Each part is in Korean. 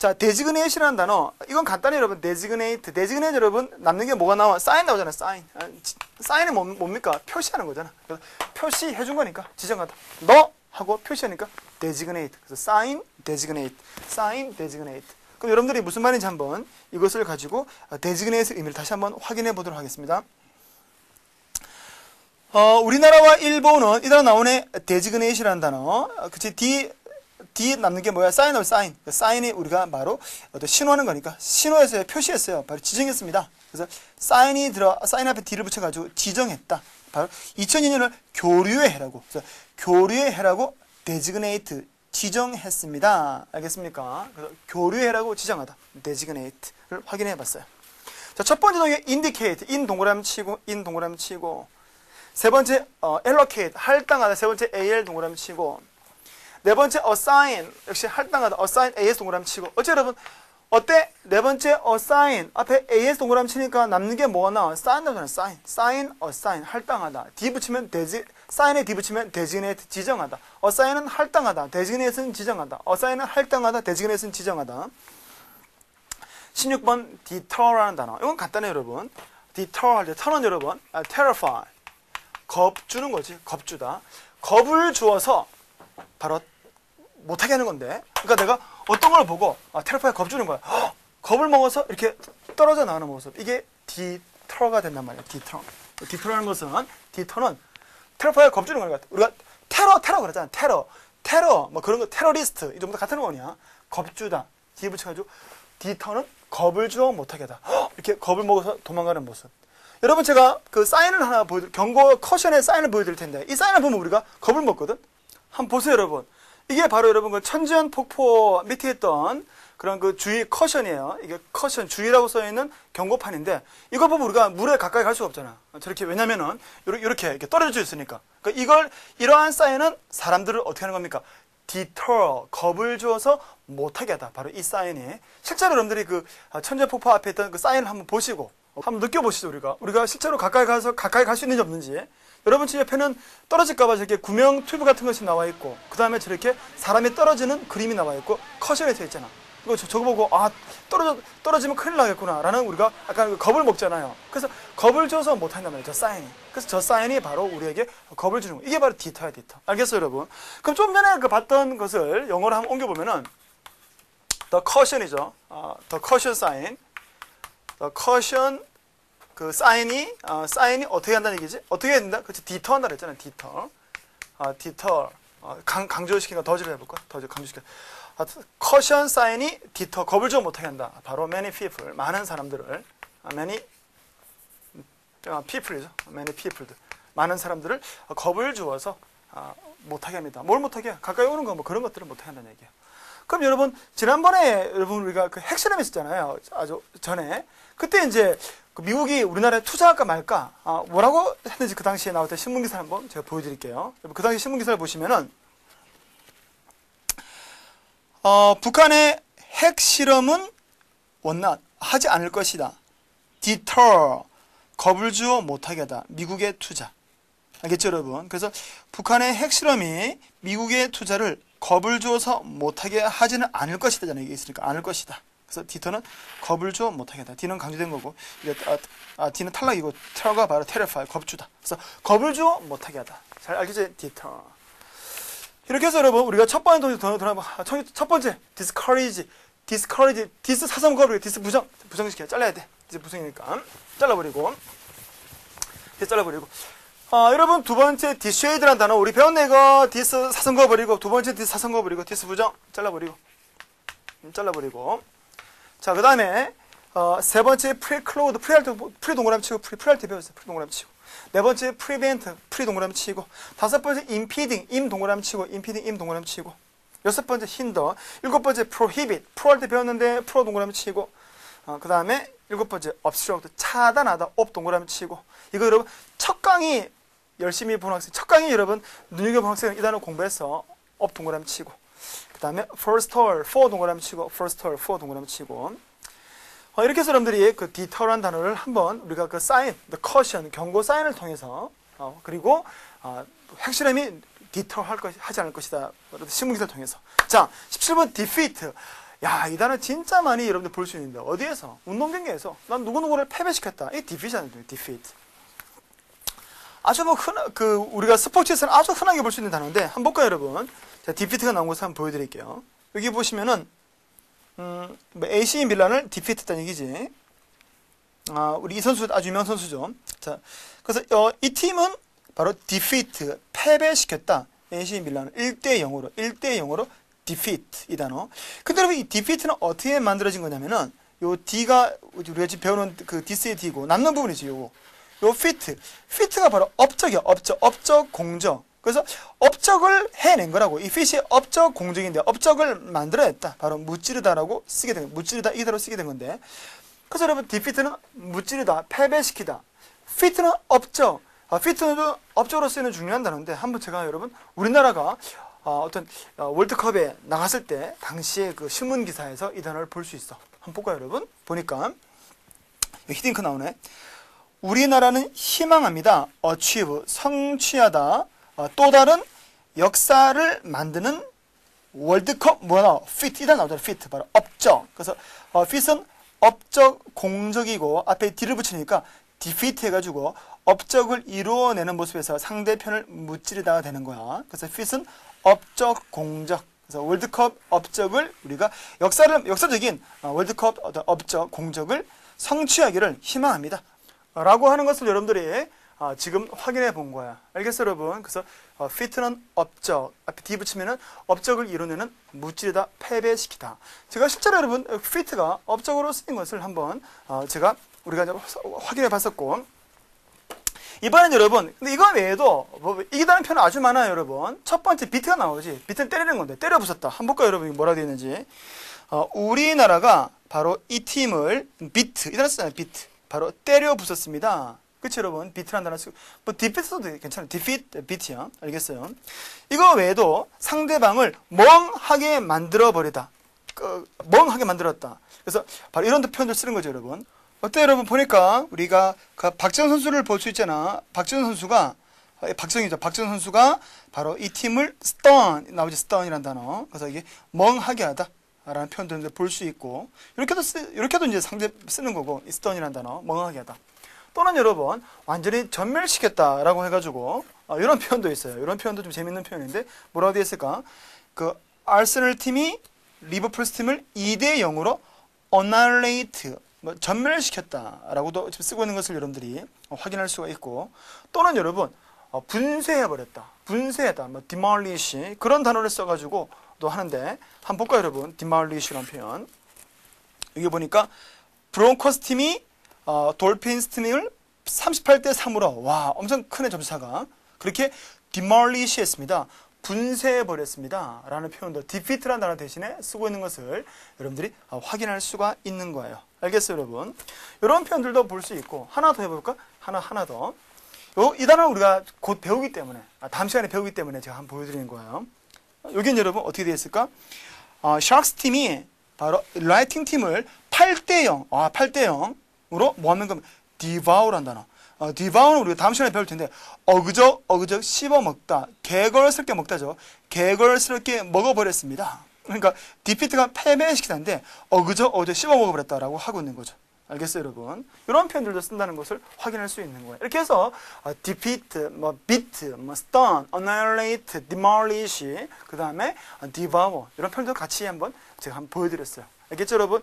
자, designate이라는 단어, 이건 간단히 여러분, designate 여러분, 남는 게 뭐가 나와? sign 나오잖아요, sign. sign이 뭡니까? 표시하는 거잖아. 그래서 표시해 준 거니까, 지정하다. 너! 하고 표시하니까 designate. 그래서 sign, designate. sign, designate. 그럼 여러분들이 무슨 말인지 한번 이것을 가지고 designate의 의미를 다시 한번 확인해 보도록 하겠습니다. 우리나라와 일본은 이 단어 나오네, designate이라는 단어. 그치, D 남는 게 뭐야? 사인을 사인. 사인이 우리가 바로 어떤 신호하는 거니까 신호했어요. 표시했어요. 바로 지정했습니다. 그래서 사인 앞에 D를 붙여가지고 지정했다. 바로 2002년을 교류의 해라고. 그래서 교류의 해라고 designate 지정했습니다. 알겠습니까? 그래서 교류의 해라고 지정하다. designate를 확인해 봤어요. 자, 첫 번째 동의 indicate. in 동그라미 치고. 세 번째 allocate. 할당하다. 세 번째 AL 동그라미 치고. 네 번째 assign 역시 할당하다. assign AS 동그라미 치고. 어째 여러분 어때? 네 번째 assign 앞에 AS 동그라미 치니까 남는 게 뭐가 나와? sign 나오잖아. sign assign 할당하다. D 붙이면 sign에 D 붙이면 designate 지정하다. assign은 할당하다. designate는 지정하다. assign은 할당하다. designate는 지정하다. 16번 deter라는 단어. 이건 간단해요, 여러분. deter 할 때 턴은 여러분 terrify 겁주는 거지. 겁주다. 겁을 주어서 바로 못하게 하는 건데, 그러니까 내가 어떤 걸 보고 테러파에 겁주는 거야. 겁을 먹어서 이렇게 떨어져 나오는 모습, 이게 디터가 된단 말이야. 디터라는 것은 디터는 테러파에 겁주는 거니까 우리가 테러 그러잖아. 테러 뭐 그런 거, 테러리스트 이 정도 같은 거냐. 겁주다. 뒤에 붙여가지고 디터는 겁을 주어 못하게 하다. 이렇게 겁을 먹어서 도망가는 모습. 여러분 제가 그 사인을 하나 경고 커션의 사인을 보여드릴 텐데, 이 사인을 보면 우리가 겁을 먹거든. 한번 보세요, 여러분. 이게 바로 여러분 그 천지연 폭포 밑에 있던 그런 그 주의 커션이에요. 이게 커션 주의라고 써 있는 경고판인데, 이거 보면 우리가 물에 가까이 갈 수가 없잖아. 저렇게, 왜냐면은 이렇게 떨어져 있으니까. 그러니까 이러한 사인은 사람들을 어떻게 하는 겁니까? deter 겁을 주어서 못하게 하다. 바로 이 사인이 실제로 여러분들이 그 천지연 폭포 앞에 있던 그 사인을 한번 보시고 한번 느껴보시죠. 우리가 실제로 가까이 갈 수 있는지 없는지. 여러분 집 옆에는 떨어질까봐 저렇게 구명 튜브 같은 것이 나와 있고, 그 다음에 저렇게 사람이 떨어지는 그림이 나와 있고, 커션에 서 있잖아. 이거 저거 보고 떨어지면 큰일 나겠구나 라는 우리가 약간 겁을 먹잖아요. 그래서 겁을 줘서 못한단 말이에요, 저 사인이. 그래서 저 사인이 바로 우리에게 겁을 주는 거예요. 이게 바로 디터야, 디터. 알겠어요, 여러분? 그럼 좀 전에 봤던 것을 영어로 한번 옮겨보면은 the caution이죠. the caution sign. the caution 그 사인이 어떻게 한다는 얘기지? 어떻게 해야 된다? 그렇지, 디터 한다 그랬잖아요. 디터. 강조시키니까 더 해볼까? 더 강조시켜. 커션 사인이 디터, 겁을 좀 못하게 한다. 바로 many people, 많은 사람들을, many people이죠. many people들, 많은 사람들을 겁을 주어서 못하게 합니다. 뭘 못하게 해? 가까이 오는 거 뭐 그런 것들을 못하게 한다는 얘기예요. 그럼 여러분 지난번에 우리가 그 핵실험 했었잖아요. 아주 전에. 그때 이제 그 미국이 우리나라에 투자할까 말까 뭐라고 했는지 그 당시에 나왔던 신문기사 한번 제가 보여드릴게요. 그 당시 신문기사를 보시면은 북한의 핵실험은 하지 않을 것이다. deter 겁을 주어 못하게 하다. 미국의 투자. 알겠죠, 여러분? 그래서 북한의 핵실험이 미국의 투자를 겁을 주어서 못하게 하지는 않을 것이다. 라는 얘기 있으니까 않을 것이다. 그래서 디터는 겁을 주어 못하게 하다. D는 강조된 거고, D는 탈락이고, ter가 바로 terrify, 겁주다. 그래서 겁을 주어 못하게 하다. 잘 알겠죠? 디터. 이렇게 해서 여러분 우리가 첫 번째 discourage, dis 사성급으로 dis 부정시켜 잘라야 돼. dis 부정이니까 잘라버리고. 여러분 두 번째 dissuade라는 단어 우리 배웠네. 이거 dis 사성급 버리고, 두 번째 dis 사성급 버리고, dis 부정 잘라버리고. 자, 그 다음에 세 번째 preclude, pre 동그라미 치고, pre 할 때 배웠어요. pre 동그라미 치고. 네 번째 prevent, pre 동그라미 치고. 다섯 번째 impeding, im 동그라미 치고, impeding, im 동그라미 치고. 여섯 번째 hinder, 일곱 번째 prohibit, pro 할 때 배웠는데 pro 동그라미 치고. 그 다음에 일곱 번째 obstruct, 차단하다, ob 동그라미 치고. 이거 여러분 첫 강의 열심히 본 학생, 첫 강의 여러분 눈여겨본 학생은 이 단어 공부해서 ob 동그라미 치고. 그 다음에 forestall, for 동그라미 치고, forestall, for 동그라미 치고. 이렇게 해서 여러분들이 그 deter란 단어를 한번 우리가 그 sign, the caution, 경고 사인을 통해서 그리고 핵실험이 deter 하지 않을 것이다. 신문기사를 통해서. 자, 17번 defeat. 야, 이 단어 진짜 많이 여러분들 볼 수 있는데 어디에서? 운동 경기에서 난 누구누구를 패배시켰다. 이게 defeat이잖아요. defeat. 아주 뭐 우리가 스포츠에서는 아주 흔하게 볼 수 있는 단어인데 한번 볼까요, 여러분? 자, defeat가 나온 것을 한번 보여드릴게요. 여기 보시면은 AC 밀란을 defeat했다는 얘기지. 우리 이 선수 아주 유명한 선수죠. 자, 그래서 이 팀은 바로 defeat, 패배시켰다. AC 밀란을 1대0으로 defeat 이 단어. 근데 여러분 이 defeat는 어떻게 만들어진 거냐면은 요 D가 우리가 지금 배우는 그 D의 D고 남는 부분이지 요거. 요 fit가 바로 업적이야. 업적 공적. 그래서 업적을 해낸 거라고. 이 fit이 업적 공적인데 업적을 만들어냈다. 바로 무찌르다라고 쓰게 된 거예요. 무찌르다 이대로 쓰게 된 건데. 그래서 여러분 defeat는 무찌르다, 패배시키다. fit는 업적. fit는 업적으로 쓰이는 중요한 단어인데 한번 제가 여러분 우리나라가 어떤 월드컵에 나갔을 때 당시에 그 신문 기사에서 이 단어를 볼 수 있어. 한번 볼까요, 여러분? 보니까 히딩크 나오네. 우리나라는 희망합니다. achieve, 성취하다. 또 다른 역사를 만드는 월드컵 뭐야? fit 이단 나오잖아. fit 바로 업적. 그래서 fit은 업적 공적이고 앞에 D를 붙이니까 defeat 해가지고 업적을 이루어내는 모습에서 상대편을 무찌르다가 되는 거야. 그래서 fit은 업적 공적. 그래서 월드컵 업적을 우리가 역사적인 월드컵 업적 공적을 성취하기를 희망합니다. 라고 하는 것을 여러분들이 지금 확인해 본 거야. 알겠어요, 여러분? 그래서 fit는 업적, 앞에 D 붙이면은 업적을 이루어내는 무찌르다, 패배시키다. 제가 실제로 여러분 fit가 업적으로 쓰인 것을 한번 우리가 확인해 봤었고, 이번엔 여러분, 근데 이거 외에도 이기다는 표현 아주 많아요, 여러분. 첫 번째 비트가 나오지. 비트는 때리는 건데 때려 부쉈다. 한번 볼까요, 여러분? 뭐라 되어 있는지. 우리나라가 바로 이 팀을 비트, 이 단어 쓰잖아요, 비트. 바로 때려 부쉈습니다. 그치, 여러분? 비트라는 단어 쓰고, 뭐, 디피트도 괜찮아요. 디피트, 비트야. 알겠어요? 이거 외에도 상대방을 멍하게 만들어버리다. 멍하게 만들었다. 그래서 바로 이런 표현들 쓰는 거죠, 여러분. 어때, 여러분? 보니까 우리가 박지성 선수를 볼 수 있잖아. 박지성 선수가 바로 이 팀을 stun, 나오지, stun이라는 단어. 그래서 이게 멍하게 하다. 라는 표현도 볼 수 있고, 이렇게도 이제 상대 쓰는 거고, stun이라는 단어, 멍하게 하다. 또는 여러분, 완전히 전멸시켰다라고 해가지고, 이런 표현도 있어요. 이런 표현도 좀 재밌는 표현인데, 뭐라고 되어 있을까? 아스널 팀이 리버풀 팀을 2대0으로 annihilate, 전멸시켰다라고도 지금 쓰고 있는 것을 여러분들이 확인할 수가 있고, 또는 여러분, 분쇄해버렸다. 분쇄했다. demolish. 그런 단어를 써가지고 또 하는데, 한번 볼까요, 여러분? demolish라는 표현. 여기 보니까, 브론코스 팀이 돌핀스 팀을 38대3으로, 와, 엄청 큰 점수차가. 그렇게 demolish 했습니다. 분쇄해버렸습니다. 라는 표현도 defeat라는 단어 대신에 쓰고 있는 것을 여러분들이 확인할 수가 있는 거예요. 알겠어요, 여러분? 이런 표현들도 볼 수 있고, 하나 더 해볼까? 하나 더. 이 단어는 우리가 곧 배우기 때문에, 다음 시간에 배우기 때문에 제가 한번 보여드리는 거예요. 여긴 여러분 어떻게 되어 있을까? 샤크스 팀이 바로 라이팅 팀을 8대0, 8대0으로 뭐 하는 겁니까? devour란 단어. devour는 우리가 다음 시간에 배울 텐데, 어그적 씹어먹다. 개걸스럽게 먹다죠. 개걸스럽게 먹어버렸습니다. 그러니까, defeat가 패배시키다인데, 어그적 씹어먹어버렸다라고 하고 있는 거죠. 알겠어요, 여러분? 이런 표현들도 쓴다는 것을 확인할 수 있는 거예요. 이렇게 해서 defeat, beat, stun, annihilate, demolish, 그 다음에 devour 이런 표현도 같이 제가 한번 보여드렸어요. 알겠죠, 여러분?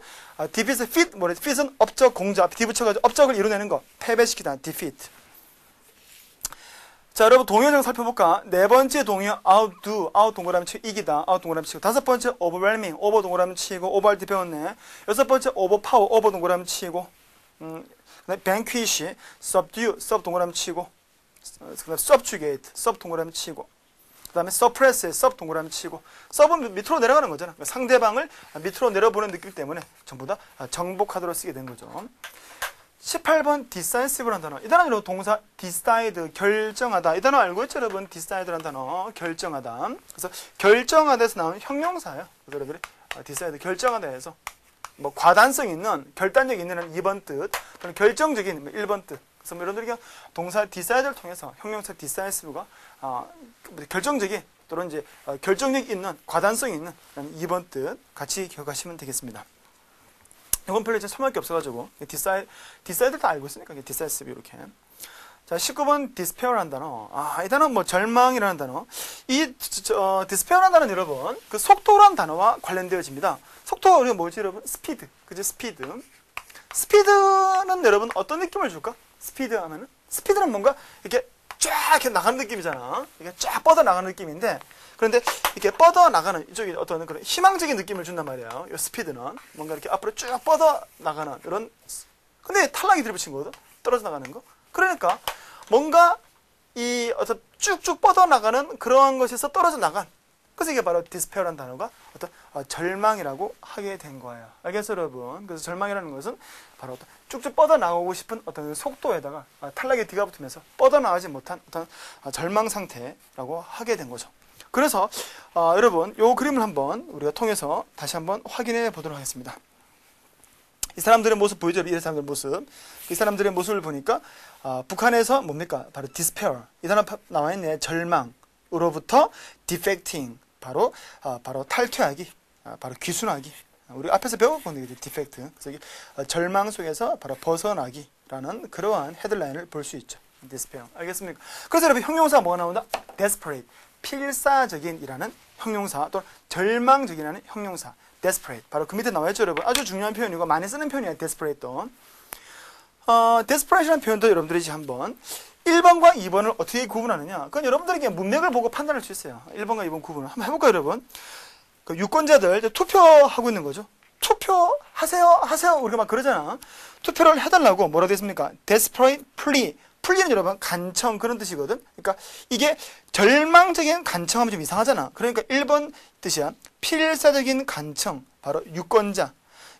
defeat, fit은 업적, 공적, 앞에 D 붙여가지고 업적을 이루어내는 거, 패배시키다, defeat. 자, 여러분 동요정 살펴볼까? 네 번째 동요 outdo, out 동그라미 치고 이기다, out 동그라미 치고. 다섯 번째 overwhelming, over 동그라미 치고. over할 때 배웠네. 여섯 번째 overpower, over 동그라미 치고. vanquish, subdue, sub 동그라미 치고. 그다음에 subjugate, sub 동그라미 치고. 그다음에 suppress, sub 동그라미 치고. sub은 밑으로 내려가는 거잖아. 상대방을 밑으로 내려보는 느낌 때문에 전부 다 정복하도록 쓰게 된 거죠. 18번 decisive라는 단어. 이 단어는 동사 decide, 결정하다. 이 단어 알고 있죠, 여러분? decide라는 단어, 결정하다. 그래서 결정하다에서 나오는 형용사예요. 그래서 여러분들이 decide, 결정하다 해서 뭐 과단성 있는, 결단력 있는 2번 뜻, 또는 결정적인 1번 뜻. 그래서 여러분들이 동사 decide를 통해서 형용사 decisive가 결정적인 또는 이제 결정력 있는, 과단성 있는 2번 뜻 같이 기억하시면 되겠습니다. 이번 편에 설명할 게 없어가지고 decide 다 알고 있으니까 decisive 이렇게. 자, 19번 despaire라는 단어. 이 단어는 뭐 절망이라는 단어. 이 despaire라는 단어는 여러분 그 속도라는 단어와 관련되어집니다. 속도가 우리가 뭐지 여러분? 스피드. 그죠? 스피드. 스피드는 여러분 어떤 느낌을 줄까? 스피드 하면은 스피드는 뭔가 이렇게 쫙 이렇게 나가는 느낌이잖아. 이게 쫙 뻗어 나가는 느낌인데, 그런데 이렇게 뻗어 나가는 이쪽이 어떤 그런 희망적인 느낌을 준단 말이에요. 이 스피드는 뭔가 이렇게 앞으로 쭉 뻗어 나가는 이런. 근데 탈락이 들이붙인 거거든. 떨어져 나가는 거. 그러니까 뭔가 이 어떤 쭉쭉 뻗어 나가는 그러한 것에서 떨어져 나간. 그래서 이게 바로 despaire라는 단어가 어떤 절망이라고 하게 된 거예요. 알겠어요, 여러분? 그래서 절망이라는 것은 바로 어떤 쭉쭉 뻗어 나가고 싶은 어떤 속도에다가 탈락의 D가 붙으면서 뻗어 나가지 못한 어떤 절망 상태라고 하게 된 거죠. 그래서 여러분, 이 그림을 한번 우리가 통해서 다시 한번 확인해 보도록 하겠습니다. 이 사람들의 모습 보이죠? 이 사람들의 모습. 이 사람들의 모습을 보니까 북한에서 뭡니까? 바로 despair. 이 단어 나와 있네. 절망으로부터 defecting. 바로 탈퇴하기, 바로 귀순하기. 우리 앞에서 배워본 게 디펙트. 그래서 이게 절망 속에서 바로 벗어나기라는 그러한 헤드라인을 볼 수 있죠. despair. 알겠습니까? 그래서 여러분 형용사가 뭐가 나온다? desperate. 필사적인이라는 형용사, 또는 절망적이라는 형용사. desperate. 바로 그 밑에 나와 있죠, 여러분. 아주 중요한 표현이고 많이 쓰는 표현이에요. desperate. desperate라는 표현도 여러분들이 이제 한번 1번과 2번을 어떻게 구분하느냐? 그건 여러분들에게 문맥을 보고 판단할 수 있어요. 1번과 2번 구분을 한번 해볼까요, 여러분? 그 유권자들 투표하고 있는 거죠. 투표하세요, 우리가 막 그러잖아. 투표를 해달라고 뭐라고 되어 있습니까? desperate plea. 플리는 여러분 간청 그런 뜻이거든. 그러니까 이게 절망적인 간청하면 좀 이상하잖아. 그러니까 1번 뜻이야. 필사적인 간청. 바로 유권자.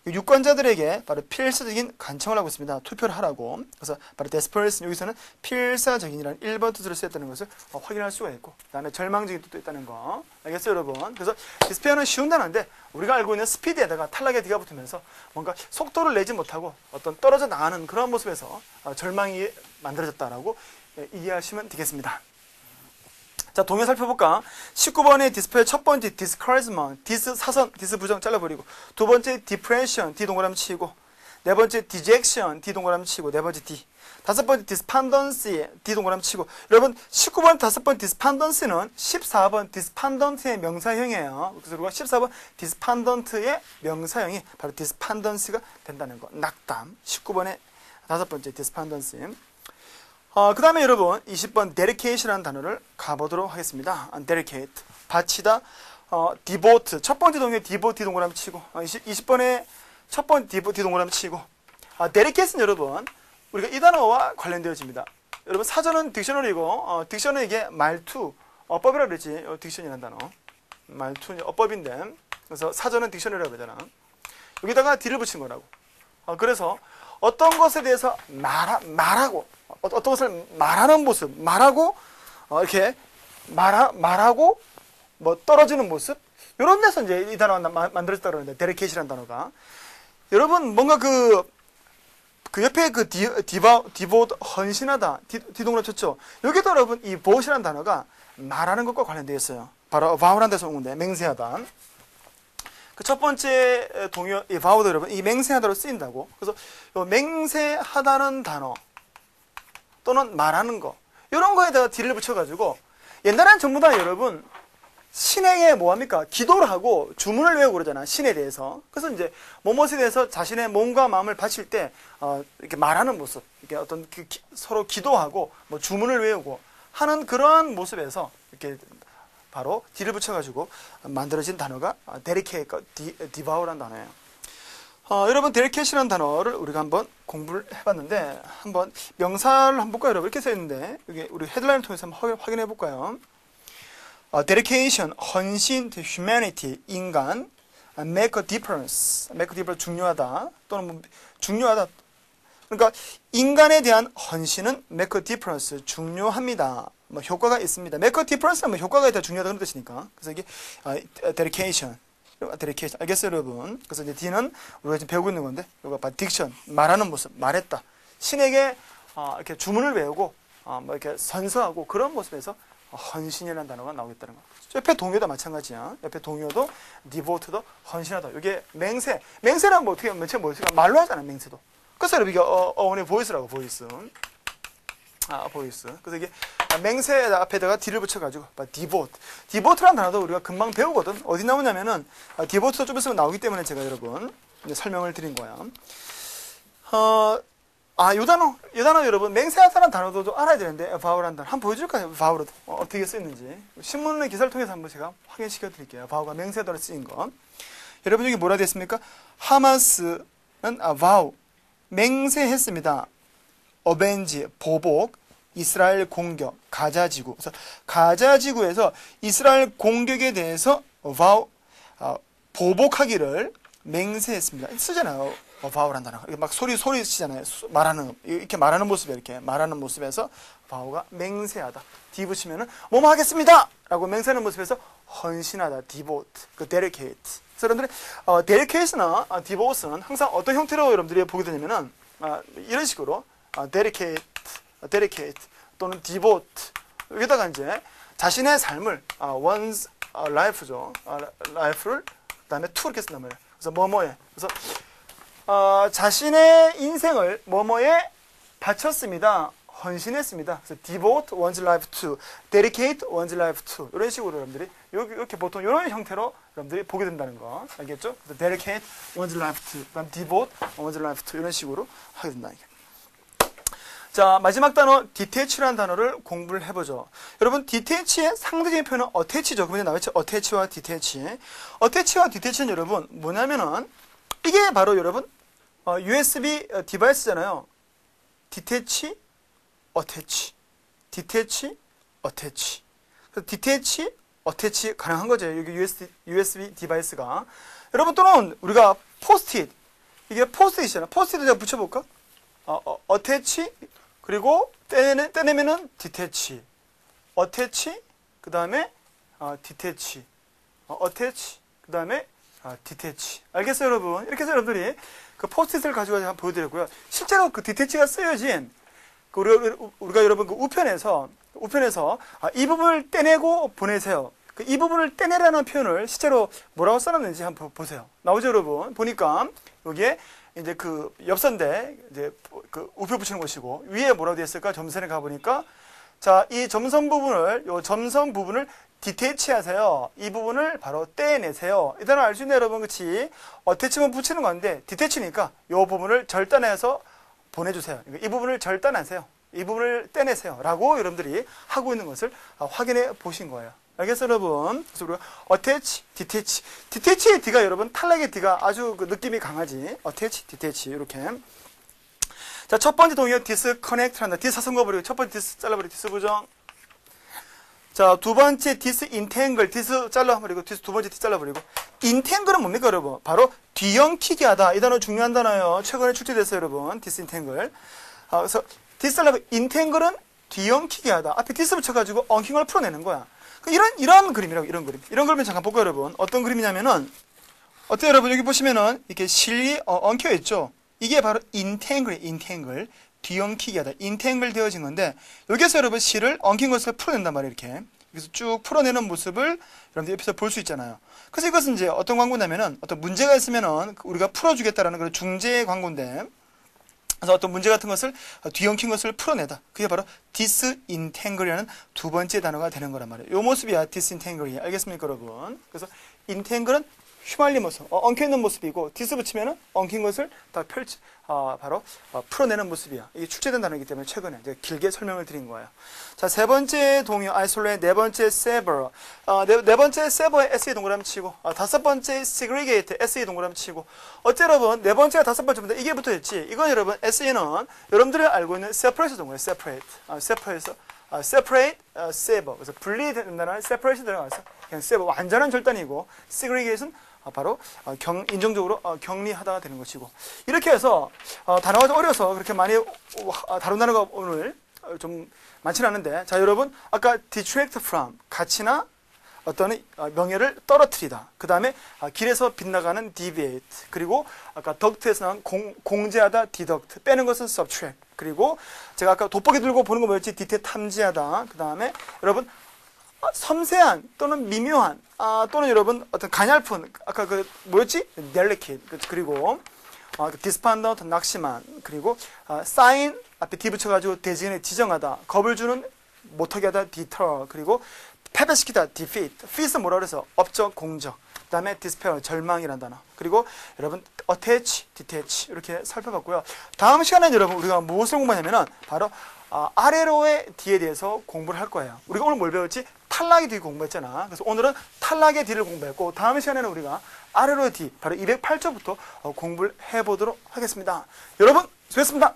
유권자들에게 바로 필사적인 간청을 하고 있습니다. 투표를 하라고. 그래서 바로 desperate 여기서는 필사적인이라는 1번 뜻으로 쓰였다는 것을 확인할 수가 있고, 그다음에 절망적인 뜻도 있다는 거. 알겠어요, 여러분? 그래서 despair는 쉬운 단어인데 우리가 알고 있는 스피드에다가 탈락의 D가 붙으면서 뭔가 속도를 내지 못하고 어떤 떨어져 나가는 그런 모습에서 절망이 만들어졌다라고 이해하시면 되겠습니다. 자, 동요 살펴볼까? 19번의 디스플레이 첫 번째 discouragement, dis 사선, dis 부정 잘라버리고, 두 번째 depression, D 동그라미 치고, 네 번째 dejection, D 동그라미 치고, 네 번째 D. 다섯 번째 despondency, D 동그라미 치고. 여러분, 19번 다섯 번 despondency는 14번 despondent의 명사형이에요. 그래서 우리가 14번 despondent의 명사형이 바로 despondency가 된다는 거. 낙담. 19번의 다섯 번째 despondency. 그 다음에 여러분 20번 dedication이라는 단어를 가보도록 하겠습니다. dedicate, 바치다. devote, 첫 번째 동요에 devote 동그라미 치고, 20번에 첫 번째 devote 동그라미 치고. dedicate는 여러분 우리가 이 단어와 관련되어집니다. 여러분 사전은 딕셔너리고, 딕셔너리 이게 말투, 어법이라고 그랬지. 딕션이라는 단어, 말투 어법인데, 그래서 사전은 딕셔너리라고 그러잖아. 여기다가 D를 붙인 거라고. 그래서 어떤 것에 대해서 말하고, 어떤 것을 말하는 모습, 말하고, 이렇게 말하고, 뭐 떨어지는 모습, 이런 데서 이제 이 단어가 만들어졌다 그러는데, dedication이라는 단어가. 여러분, 뭔가 그 옆에 그 devote, 헌신하다, 뒤동그라 쳤죠? 여기도 여러분, 이 devote이라는 단어가 말하는 것과 관련되어 있어요. 바로 vow라는 데서 온 건데, 맹세하다. 그 첫 번째 동요, 이 vow도 여러분, 이 맹세하다로 쓰인다고. 그래서 요 맹세하다는 단어, 또는 말하는 거, 이런 거에다가 D를 붙여가지고, 옛날에는 전부 다 여러분 신에게 뭐합니까? 기도를 하고 주문을 외우고 그러잖아, 신에 대해서. 그래서 이제 뭐뭇에 대해서 자신의 몸과 마음을 바칠 때 이렇게 말하는 모습, 이렇게 어떤 서로 기도하고 뭐 주문을 외우고 하는 그러한 모습에서 이렇게 바로 D를 붙여가지고 만들어진 단어가 devow라는 단어예요. 여러분 dedication이라는 단어를 우리가 한번 공부를 해봤는데, 한번 명사를 한번 볼까요? 여러분 이렇게 써있는데, 여기 우리 헤드라인을 통해서 한번 확인해 볼까요? dedication, 헌신, to humanity, 인간, make a difference, 중요하다, 또는 뭐 중요하다. 그러니까 인간에 대한 헌신은 make a difference, 중요합니다. 뭐 효과가 있습니다. make a difference는 뭐 효과가 있다, 중요하다 그런 뜻이니까. 그래서 이게 dedication. 알겠어요, 여러분? 그래서 이제 D는 우리가 지금 배우고 있는 건데, 이거 봐, diction, 말하는 모습, 말했다. 신에게 이렇게 주문을 외우고 뭐 이렇게 선서하고 그런 모습에서 헌신이라는 단어가 나오겠다는 거. 옆에 동요도 마찬가지야. 옆에 동요도 devote도 헌신하다. 이게 맹세란 뭐 어떻게 하면 뭐가 말로 하잖아. 맹세도. 그래서 여러분 이게 어원의 보이스라고 보이스. 보이스. 그래서 이게 맹세 앞에다가 D를 붙여가지고 devote. devote라는 단어도 우리가 금방 배우거든. 어디 나오냐면은 devote도 좀 있으면 나오기 때문에 제가 여러분 설명을 드린 거야. 요 단어 여러분, 맹세하다는 단어도 좀 알아야 되는데, vow라는 단어. 한번 보여줄까요? vow로 어떻게 쓰였는지. 신문 기사를 통해서 한번 제가 확인시켜 드릴게요. vow가 맹세하다로 쓰인 거. 여러분, 여기 뭐라 되어 있습니까? 하마스는 vow, 맹세했습니다. avenge, 보복, 이스라엘 공격, 가자지구. 그래서 가자지구에서 이스라엘 공격에 대해서 vow, 보복하기를 맹세했습니다. 쓰잖아요. vow란 단어. 막 소리 치잖아요. 이렇게 말하는 모습에 이렇게 말하는 모습에서 vow가 맹세하다. D 붙이면은 뭐뭐 하겠습니다! 라고 맹세하는 모습에서 헌신하다. devote, dedicate. 그래서 여러분들이 dedicate나 devote는 항상 어떤 형태로 여러분들이 보게 되냐면은 이런 식으로 dedicate 또는 devote 여기다가 이제 자신의 삶을 one's life죠. life를 그다음에 to 이렇게 쓴단 말이에요. 그래서 뭐뭐에. 그래서 자신의 인생을 뭐뭐에 바쳤습니다. 헌신했습니다. 그래서 devote one's life to, dedicate one's life to 이런 식으로 여러분들이 이렇게 보통 이런 형태로 여러분들이 보게 된다는 거 알겠죠? 그래서 dedicate one's life to, 그다음 devote one's life to 이런 식으로 하게 된다는 게. 자, 마지막 단어 detach라는 단어를 공부를 해보죠. 여러분, detach의 상대적인 표현은 attaach죠. 그러면 나왔죠? attach와 detach. attach와 detach는 여러분 뭐냐면은 이게 바로 여러분 USB 디바이스잖아요. detach, attach, detach, attach. 그래서 detach, attach 가능한 거죠. 여기 USB 디바이스가. 여러분 또는 우리가 포스트잇, 이게 포스트잇이잖아. 포스트잇을 제가 붙여볼까? attach 그리고 떼내면은 detach, attach 그 다음에 detach, attach 그 다음에 detach. 알겠어요, 여러분? 이렇게 해서 여러분들이 그 포스트잇을 가지고 한번 보여드렸고요. 실제로 그 detach가 쓰여진 우리가 여러분 그 우편에서 이 부분을 떼내고 보내세요. 이 부분을 떼내라는 표현을 실제로 뭐라고 써놨는지 한번 보세요. 나오죠, 여러분? 보니까 여기에 이제 그 엽서인데 이제 그 우표 붙이는 곳이고 위에 뭐라고 되어 있을까? 점선에 가 보니까 자, 이 점선 부분을 디테이치 하세요. 이 부분을 바로 떼내세요. 이 단어 알 수 있네, 여러분. 그치? 어태치면 붙이는 건데, 디테이치니까 이 부분을 절단해서 보내주세요. 이 부분을 절단하세요. 이 부분을 떼내세요. 라고 여러분들이 하고 있는 것을 확인해 보신 거예요. 알겠어요, 여러분? 그래서 우리가 attach, detach. detach의 D가 여러분, 탈락의 D가 아주 그 느낌이 강하지. attach, detach. 이렇게. 자, 첫 번째 동의어 disconnect 한다. 디스사선거 버리고, 첫 번째 디스 잘라버리고, 디스 부정. 자, 두 번째 disentangle, 디스 잘라버리고, 두 번째 디스 잘라버리고. entangle은 뭡니까, 여러분? 바로 뒤엉키게 하다. 이 단어 중요한 단어예요. 최근에 출제됐어요, 여러분. disentangle. 그래서 디스 잘라버리고, entangle은 뒤엉키게 하다. 앞에 디스 붙여가지고 엉킨 걸 풀어내는 거야. 이런 그림이라고, 이런 그림. 이런 그림을 잠깐 볼까요, 여러분? 어떤 그림이냐면은, 어때요, 여러분? 여기 보시면은, 이렇게 실이 엉켜있죠? 이게 바로 entangle. 뒤엉키게 하다. entangle 되어진 건데, 여기서 여러분 실을 엉킨 것을 풀어낸단 말이에요, 이렇게. 그래서 쭉 풀어내는 모습을 여러분들 옆에서 볼 수 있잖아요. 그래서 이것은 이제 어떤 광고냐면은, 어떤 문제가 있으면은 우리가 풀어주겠다라는 그런 중재 광고인데, 그래서 어떤 문제 같은 것을 뒤엉킨 것을 풀어내다. 그게 바로 disentangle이라는 두 번째 단어가 되는 거란 말이에요. 이 모습이야, disentangle이. 알겠습니까, 여러분? 그래서 entangle은 휘말린 모습, 엉켜있는 모습이고, 디스 붙이면은 엉킨 것을 다 바로 풀어내는 모습이야. 이게 출제된 단어이기 때문에 최근에 이제 길게 설명을 드린 거예요. 자, 세 번째 동요, isolate, 네 번째 sever. 네 번째 sever에 SE 동그라미 치고, 다섯 번째 segregate, SE 동그라미 치고. 어째 여러분, 네 번째가 다섯 번째입니다. 이게 붙어 있지. 이건 여러분, SE는 여러분들이 알고 있는 separate 동그라미, separate. separate, sever. 그래서 분리된다는 separation 들어가서 그냥 sever, 완전한 절단이고, segregate은 바로 인정적으로 격리하다가 되는 것이고, 이렇게 해서 단어가 좀 어려서 그렇게 많이 다룬 단어가 오늘 좀 많지는 않은데, 자, 여러분 아까 detract from 가치나 어떤 명예를 떨어뜨리다, 그 다음에 길에서 빗나가는 deviate, 그리고 아까 duct에서 나온 공제하다 deduct, 빼는 것은 subtract, 그리고 제가 아까 돋보기 들고 보는 거 뭐였지? 디테 탐지하다. 그 다음에 여러분 섬세한 또는 미묘한 또는 여러분 어떤 가냘픈 아까 그 뭐였지? delicate 그리고 despondent 낙심한 그리고 sign 앞에 D 붙여가지고 대지근에 지정하다 겁을 주는 못하게 하다 deter 그리고 패배시키다 defeat feat은 뭐라 그래서 업적 공적 그 다음에 despair 절망이란 단어 그리고 여러분 attach detach 이렇게 살펴봤고요. 다음 시간에는 여러분 우리가 무엇을 공부하냐면은 바로 아래로의 D에 대해서 공부를 할 거예요. 우리가 오늘 뭘 배웠지? 탈락의 D 공부했잖아. 그래서 오늘은 탈락의 D를 공부했고 다음 시간에는 우리가 아래로의 D 바로 208조부터 공부를 해보도록 하겠습니다. 여러분 수고했습니다.